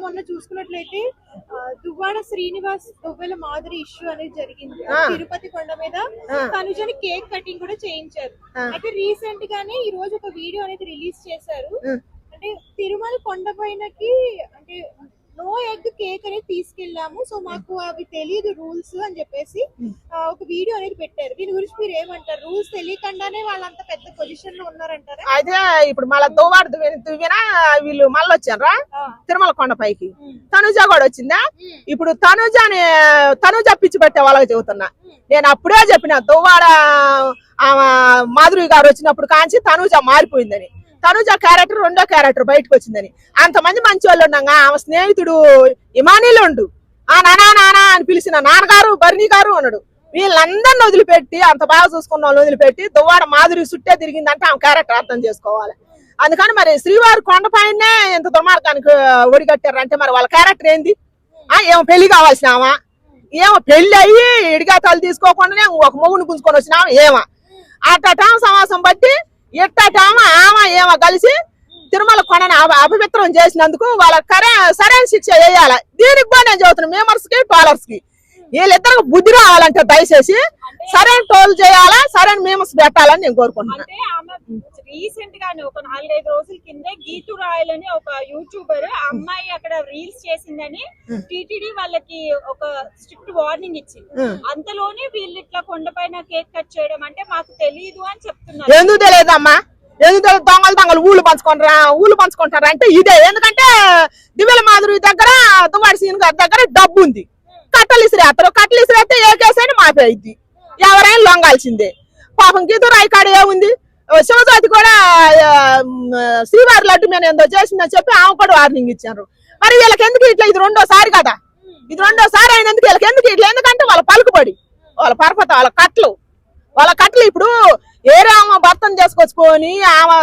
మొన్న చూసుకున్నట్లయితే దువ్వాడ శ్రీనివాస్ దువ్వెల మాధురి ఇష్యూ అనేది జరిగింది. తిరుపతి కొండ మీద తనుజని కేక్ కటింగ్ కూడా చేయించారు. అయితే రీసెంట్ గానే ఈ రోజు ఒక వీడియో అనేది రిలీజ్ చేశారు. అంటే తిరుమల కొండ పైనకి అంటే నో ఎగ్ కేక్ అనేది తీసుకెళ్లాము, సో మాకు అవి తెలియదు రూల్స్ అని చెప్పేసి ఒక వీడియో అనేది పెట్టారు. దీని గురించి మీరు ఏమంటారు? రూల్స్ తెలియకుండానే వాళ్ళంత పెద్ద పొజిషన్ లో ఉన్నారంటారా? అయితే ఇప్పుడు మళ్ళీ దువ్వినా వీళ్ళు మళ్ళీ వచ్చారా తిరుమల కొండ పైకి. తనుజ కూడా వచ్చిందా? ఇప్పుడు తనుజ పిచ్చి పెట్టే వాళ్ళకి చెబుతున్నా. నేను అప్పుడే చెప్పిన దువ్వాడ మాధురి గారు వచ్చినప్పుడు కాంచి తనుజ మారిపోయిందని. తనుజ క్యారెక్టర్ రెండో క్యారెక్టర్ బయటకు వచ్చిందని. అంతమంది మంచి వాళ్ళు ఉండగా ఆమె స్నేహితుడు ఇమానీలో ఉండు నానా నానా అని పిలిచిన నాన్నగారు బర్నీ గారు అన్నాడు. వీళ్ళందరిని వదిలిపెట్టి అంత బాగా చూసుకున్న వాళ్ళు వదిలిపెట్టి దువ్వాడ మాధురి చుట్టే తిరిగిందంటే ఆమె క్యారెక్టర్ అర్థం చేసుకోవాలి. అందుకని మరి శ్రీవారి కొండపైనే ఇంత దుర్మార్గానికి ఒడిగట్టారంటే మరి వాళ్ళ క్యారెక్టర్ ఏంది? ఏమో పెళ్లి కావాల్సినావా? ఏమో పెళ్లి అయ్యి ఇడిగాతాలు తీసుకోకుండానే ఒక మొగుని గుంజుకొని వచ్చినావా? ఏమా అట్టటామ సమాసం బట్టి ఎట్టటామ ఏమో కలిసి తిరుమల కొండను అపవిత్రం చేసినందుకు వాళ్ళకి సరైన శిక్ష వేయాలి. దీనికి కూడా నేను చెబుతున్నాను మెంబర్స్ కి ట్రోలర్స్ కి, వీళ్ళిద్దరికి బుద్ధి రావాలంటే దయచేసి సరైన టోల్ చేయాలా, సరైన మెంబర్స్ పెట్టాలని నేను కోరుకుంటున్నాను. రీసెంట్ గానే ఒక 4-5 రోజుల కిందే గీతు రాయల్ అని ఒక యూట్యూబర్ అమ్మాయి అక్కడ రీల్స్ చేసిందని టీటీడీ వాళ్ళకి ఒక స్ట్రిక్ట్ వార్నింగ్ ఇచ్చింది. అంతలోనే వీళ్ళు ఇట్లా కొండపైన కేక్ కట్ చేయడం అంటే మాకు తెలియదు అని చెప్తున్నారు. ఎందుకు తెలియదమ్మా? ఎందుకు దొంగలు ఊళ్ళు పంచుకుంటారా అంటే ఇదే. ఎందుకంటే దివ్యల మాధురి దగ్గర దువ్వాడ సీన్ గారి దగ్గర డబ్బు ఉంది. కట్టలు ఇసిరేస్తే ఏ కేసైనా మాపేయిద్ది, ఎవరైనా లొంగాల్సిందే. పాపం గీత రాయకాడ ఏముంది? శివజ్యోతి కూడా శ్రీవారి లడ్డు మీద ఏందో చేసిందని చెప్పి ఆమె కూడా వార్నింగ్ ఇచ్చారు. మరి వీళ్ళకి ఎందుకు ఇట్లా? ఇది రెండోసారి కదా, ఇది రెండోసారి అయినందుకు వీళ్ళకి ఎందుకు ఇట్లా? ఎందుకంటే వాళ్ళ పలుకుబడి, వాళ్ళ పరపత, వాళ్ళ కట్లు ఇప్పుడు ఏరే ఆమె భర్తను చేసుకొచ్చుకొని ఆమె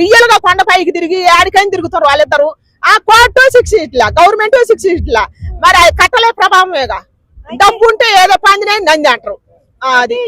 రియల్ గా కొండపైకి తిరిగి ఆడికైనా తిరుగుతారు వాళ్ళిద్దరు. ఆ కోర్టు శిక్ష ఇట్లా, గవర్నమెంట్ శిక్ష ఇట్లా, మరి అది కట్టలే ప్రభావమేగా. డబ్బు ఉంటే ఏదో పందినే నంది అంటారు. అది